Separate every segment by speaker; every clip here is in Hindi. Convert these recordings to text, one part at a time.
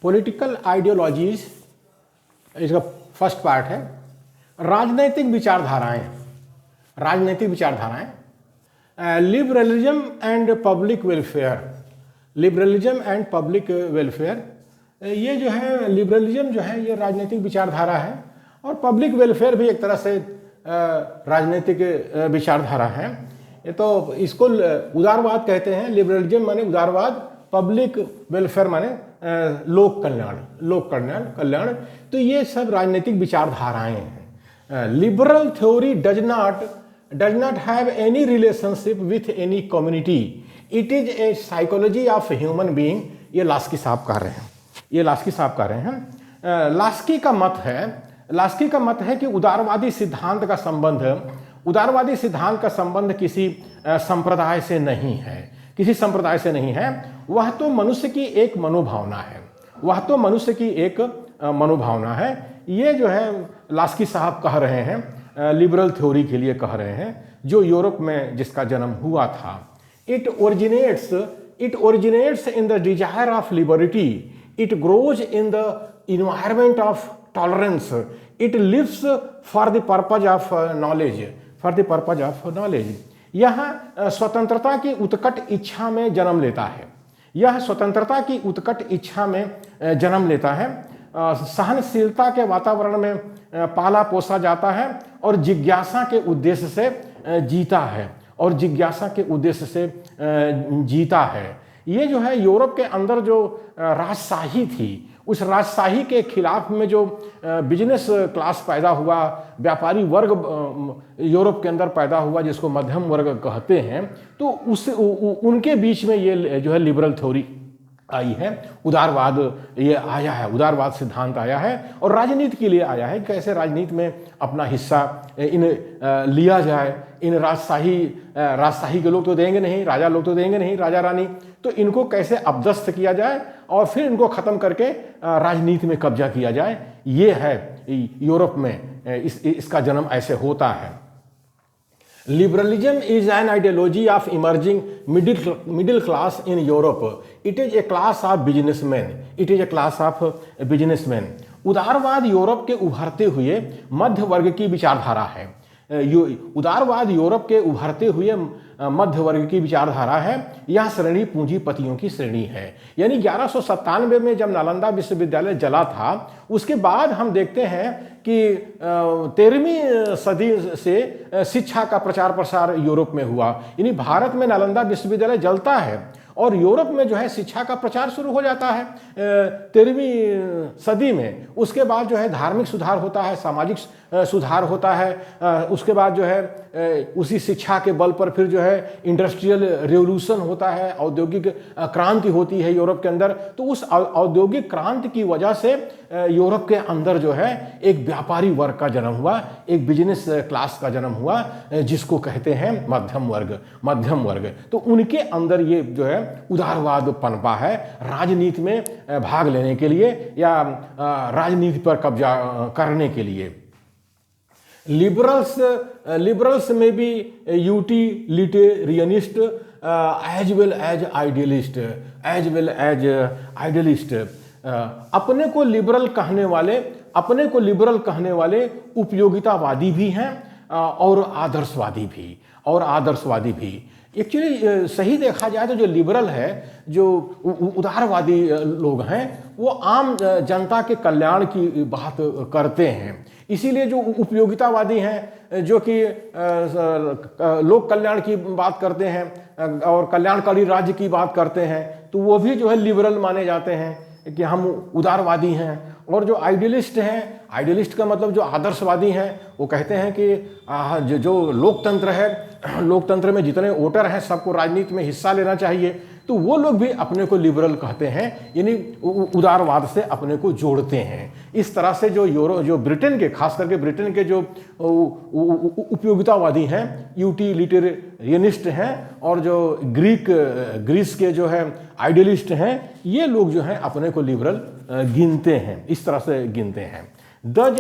Speaker 1: पॉलिटिकल आइडियोलॉजीज, इसका फर्स्ट पार्ट है राजनैतिक विचारधाराएं। राजनैतिक विचारधाराएं, liberalism and public welfare. Liberalism and public welfare, ये जो है लिबरलिज्म जो है ये राजनीतिक विचारधारा है और पब्लिक वेलफेयर भी एक तरह से राजनीतिक विचारधारा है। ये तो इसको उदारवाद कहते हैं। लिबरलिज्म माने उदारवाद, पब्लिक वेलफेयर माने लोक कल्याण, लोक कल्याण। तो ये सब राजनीतिक विचारधाराएं हैं। Liberal theory does not have any relationship with any community, it is a psychology of human being. ये लास्की साहब कह रहे हैं, ये लास्की साहब कह रहे हैं। लास्की का मत है कि उदारवादी सिद्धांत का संबंध किसी संप्रदाय से नहीं है, किसी संप्रदाय से नहीं है। वह तो मनुष्य की एक मनोभावना है, ये जो है लास्की साहब कह रहे हैं, लिबरल थ्योरी के लिए कह रहे हैं, जो यूरोप में जिसका जन्म हुआ था। It originates in the desire of liberty, it grows in the environment of tolerance, it lives for the purpose of knowledge. यह स्वतंत्रता की उत्कट इच्छा में जन्म लेता है, सहनशीलता के वातावरण में पाला पोसा जाता है और जिज्ञासा के उद्देश्य से जीता है। ये जो है यूरोप के अंदर जो राजशाही थी, उस राजशाही के खिलाफ में जो बिजनेस क्लास पैदा हुआ, व्यापारी वर्ग यूरोप के अंदर पैदा हुआ, जिसको मध्यम वर्ग कहते हैं, तो उनके बीच में ये जो है लिबरल थ्योरी आई है, उदारवाद ये आया है, उदारवाद सिद्धांत आया है और राजनीति के लिए आया है। कैसे राजनीति में अपना हिस्सा लिया जाए। इन राजशाही के लोग तो देंगे नहीं, राजा लोग तो देंगे नहीं, राजा रानी, तो इनको कैसे अपदस्थ किया जाए और फिर इनको ख़त्म करके राजनीति में कब्जा किया जाए। ये है यूरोप में इसका जन्म ऐसे होता है। Liberalism is an ideology of emerging middle class in Europe. It is a class of businessmen. उदारवाद यूरोप के उभरते हुए मध्य वर्ग की विचारधारा है। उदारवाद यूरोप के उभरते हुए मध्य वर्ग की विचारधारा है। यह श्रेणी पूंजीपतियों की श्रेणी है। यानी 1197 में जब नालंदा विश्वविद्यालय जला था, उसके बाद हम देखते हैं कि 13वीं सदी से शिक्षा का प्रचार प्रसार यूरोप में हुआ। यानी भारत में नालंदा विश्वविद्यालय जलता है और यूरोप में जो है शिक्षा का प्रचार शुरू हो जाता है 13वीं सदी में। उसके बाद जो है धार्मिक सुधार होता है, सामाजिक सुधार होता है। उसके बाद जो है उसी शिक्षा के बल पर फिर जो है इंडस्ट्रियल रिवोल्यूशन होता है, औद्योगिक क्रांति होती है यूरोप के अंदर। तो उस औद्योगिक क्रांति की वजह से यूरोप के अंदर जो है एक व्यापारी वर्ग का जन्म हुआ, एक बिजनेस क्लास का जन्म हुआ, जिसको कहते हैं मध्यम वर्ग। तो उनके अंदर ये जो है उदारवाद पनपा है राजनीति में भाग लेने के लिए या राजनीति पर कब्जा करने के लिए। लिबरल्स में भी यूटिलिटेरियनिस्ट एज वेल एज आइडियलिस्ट। अपने को लिबरल कहने वाले उपयोगितावादी भी हैं और आदर्शवादी भी। एक्चुअली सही देखा जाए तो जो लिबरल है, जो उदारवादी लोग हैं, वो आम जनता के कल्याण की बात करते हैं। इसीलिए जो उपयोगितावादी हैं, जो कि लोक कल्याण की बात करते हैं और कल्याणकारी राज्य की बात करते हैं, तो वो भी जो है लिबरल माने जाते हैं कि हम उदारवादी हैं। और जो आइडियलिस्ट हैं, आइडियलिस्ट का मतलब जो आदर्शवादी हैं, वो कहते हैं कि जो लोकतंत्र है, लोकतंत्र में जितने वोटर हैं सबको राजनीति में हिस्सा लेना चाहिए। तो वो लोग भी अपने को लिबरल कहते हैं, यानी उदारवाद से अपने को जोड़ते हैं। इस तरह से जो ब्रिटेन के, खास करके ब्रिटेन के जो उपयोगितावादी हैं, यूटिलिटेरियनिस्ट हैं, और जो ग्रीस के जो है आइडियलिस्ट हैं, ये लोग जो हैं अपने को लिबरल गिनते हैं, इस तरह से गिनते हैं। Thus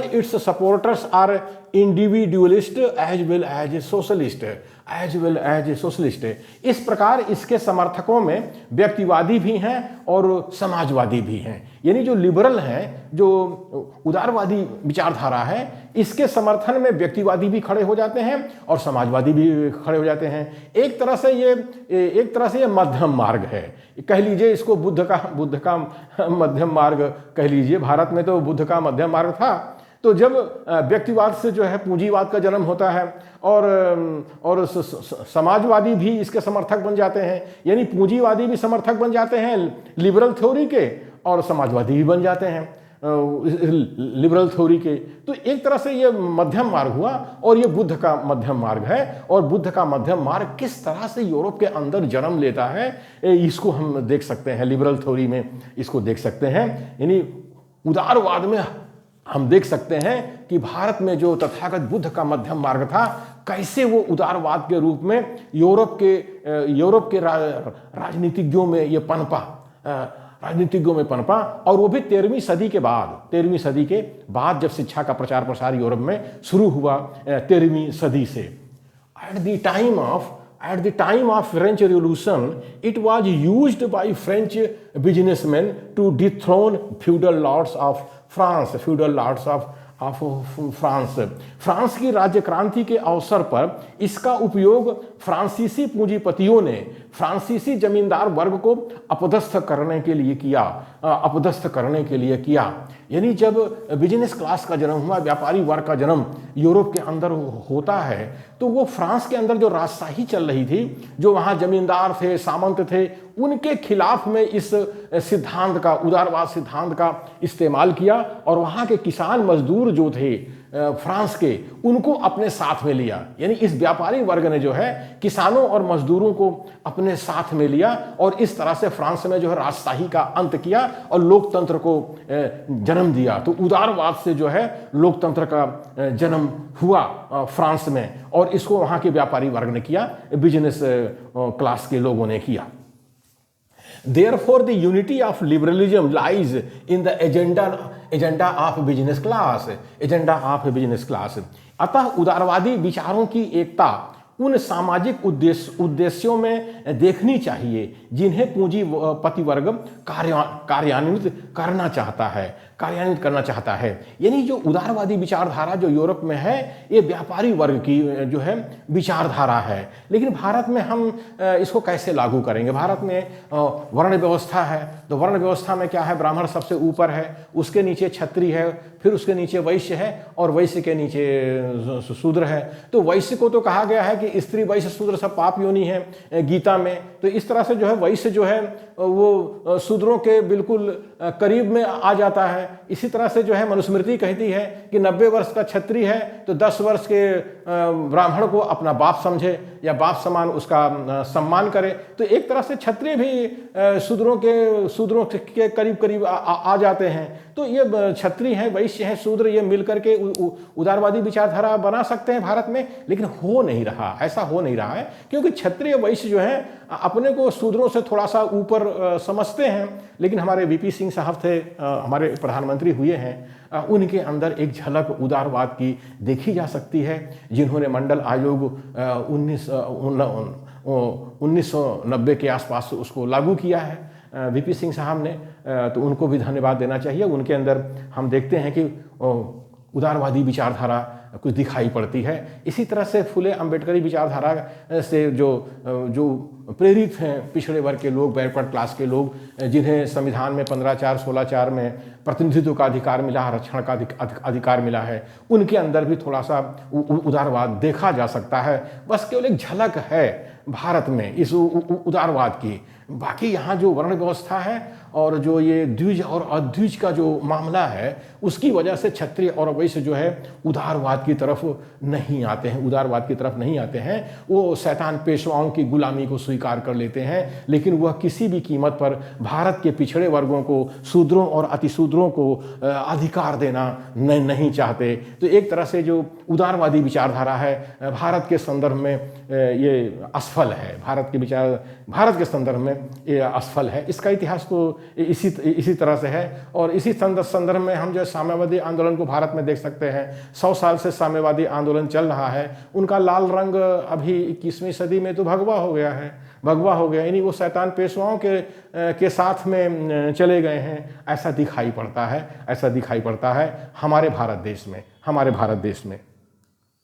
Speaker 1: its supporters are individualist as well as socialist. As well as socialist है। इस प्रकार इसके समर्थकों में व्यक्तिवादी भी हैं और समाजवादी भी हैं। यानी जो लिबरल हैं, जो उदारवादी विचारधारा है, इसके समर्थन में व्यक्तिवादी भी खड़े हो जाते हैं और समाजवादी भी खड़े हो जाते हैं। एक तरह से ये मध्यम मार्ग है, कह लीजिए इसको बुद्ध का मध्यम मार्ग कह लीजिए। भारत में तो बुद्ध का मध्यम मार्ग था। तो जब व्यक्तिवाद से जो है पूंजीवाद का जन्म होता है और समाजवादी भी इसके समर्थक बन जाते हैं, यानी पूंजीवादी भी समर्थक बन जाते हैं लिबरल थ्योरी के और समाजवादी भी बन जाते हैं लिबरल थ्योरी के। तो एक तरह से ये मध्यम मार्ग हुआ और ये बुद्ध का मध्यम मार्ग है। और बुद्ध का मध्यम मार्ग किस तरह से यूरोप के अंदर जन्म लेता है, इसको हम देख सकते हैं लिबरल थ्योरी में, इसको देख सकते हैं। यानी उदारवाद में हम देख सकते हैं कि भारत में जो तथागत बुद्ध का मध्यम मार्ग था, कैसे वो उदारवाद के रूप में यूरोप के राजनीतिज्ञों में ये पनपा और वो भी 13वीं सदी के बाद जब शिक्षा का प्रचार प्रसार यूरोप में शुरू हुआ 13वीं सदी से। At the time of French Revolution, it was used by French businessmen to dethrone feudal lords of France. France की राज्य क्रांति के अवसर पर इसका उपयोग फ्रांसीसी पूंजीपतियों ने फ्रांसीसी जमींदार वर्ग को अपदस्थ करने के लिए किया। यानी जब बिजनेस क्लास का जन्म हुआ, व्यापारी वर्ग का जन्म यूरोप के अंदर होता है, तो वो फ्रांस के अंदर जो राजशाही चल रही थी, जो वहाँ जमींदार थे, सामंत थे, उनके खिलाफ में इस सिद्धांत का, उदारवाद सिद्धांत का इस्तेमाल किया और वहाँ के किसान मजदूर जो थे फ्रांस के, उनको अपने साथ में लिया। यानी इस व्यापारी वर्ग ने जो है किसानों और मजदूरों को अपने साथ में लिया और इस तरह से फ्रांस में जो है राजशाही का अंत किया और लोकतंत्र को जन्म दिया। तो उदारवाद से जो है लोकतंत्र का जन्म हुआ फ्रांस में, और इसको वहाँ के व्यापारी वर्ग ने किया, बिजनेस क्लास के लोगों ने किया। Therefore, the unity of liberalism lies in the agenda of business class. अतः उदारवादी विचारों की एकता उन सामाजिक उद्देश्यों में देखनी चाहिए जिन्हें पूंजीपति वर्ग कार्यान्वित करना चाहता है। यानी जो उदारवादी विचारधारा जो यूरोप में है, ये व्यापारी वर्ग की जो है विचारधारा है। लेकिन भारत में हम इसको कैसे लागू करेंगे? भारत में वर्ण व्यवस्था है, तो वर्ण व्यवस्था में क्या है? ब्राह्मण सबसे ऊपर है, उसके नीचे क्षत्रिय है, फिर उसके नीचे वैश्य है और वैश्य के नीचे शूद्र है। तो वैश्य को तो कहा गया है कि स्त्री वैश्य शूद्र सब पाप योनि है गीता में। तो इस तरह से जो है वैश्य जो है वो शूद्रों के बिल्कुल करीब में आ जाता है। इसी तरह से जो है मनुस्मृति कहती है कि 90 वर्ष का क्षत्रिय है तो 10 वर्ष के ब्राह्मण को अपना बाप समझे या बाप समान उसका सम्मान करे। तो एक तरह से क्षत्रिय भी शूद्रों के करीब आ जाते हैं। तो ये क्षत्रिय हैं, वैश्य हैं, शूद्र, ये मिलकर के उदारवादी विचारधारा बना सकते हैं भारत में। लेकिन ऐसा हो नहीं रहा है, क्योंकि क्षत्रिय वैश्य जो है अपने को शूद्रों से थोड़ा सा ऊपर समझते हैं। लेकिन हमारे वीपी सिंह साहब थे, हमारे प्रधानमंत्री हुए हैं, उनके अंदर एक झलक उदारवाद की देखी जा सकती है, जिन्होंने मंडल आयोग 1990 के आसपास उसको लागू किया है वीपी सिंह साहब ने। तो उनको भी धन्यवाद देना चाहिए। उनके अंदर हम देखते हैं कि उदारवादी विचारधारा कुछ दिखाई पड़ती है। इसी तरह से फुले अम्बेडकरी विचारधारा से जो प्रेरित हैं पिछड़े वर्ग के लोग, बैकवर्ड क्लास के लोग, जिन्हें संविधान में 15(4), 16(4) में प्रतिनिधित्व का अधिकार मिला, आरक्षण का अधिकार मिला है, उनके अंदर भी थोड़ा सा उदारवाद देखा जा सकता है। बस केवल एक झलक है भारत में इस उदारवाद की। बाकी यहाँ जो वर्ण व्यवस्था है और जो ये द्विज और अद्विज का जो मामला है, उसकी वजह से क्षत्रिय और वैश्य जो है उदारवाद की तरफ नहीं आते हैं। वो शैतान पेशवाओं की गुलामी को स्वीकार कर लेते हैं, लेकिन वह किसी भी कीमत पर भारत के पिछड़े वर्गों को, शूद्रों और अतिशूद्रों को अधिकार देना नहीं चाहते। तो एक तरह से जो उदारवादी विचारधारा है भारत के संदर्भ में ये असफल है। भारत के संदर्भ में ये असफल है। इसका इतिहास तो इसी तरह से है। और इसी संदर्भ में हम जो साम्यवादी आंदोलन को भारत में देख सकते हैं। 100 साल से साम्यवादी आंदोलन चल रहा है, उनका लाल रंग अभी 21वीं सदी में तो भगवा हो गया है, भगवा हो गया, यानी वो शैतान पेशवाओं के साथ में चले गए हैं, ऐसा दिखाई पड़ता है, ऐसा दिखाई पड़ता है हमारे भारत देश में।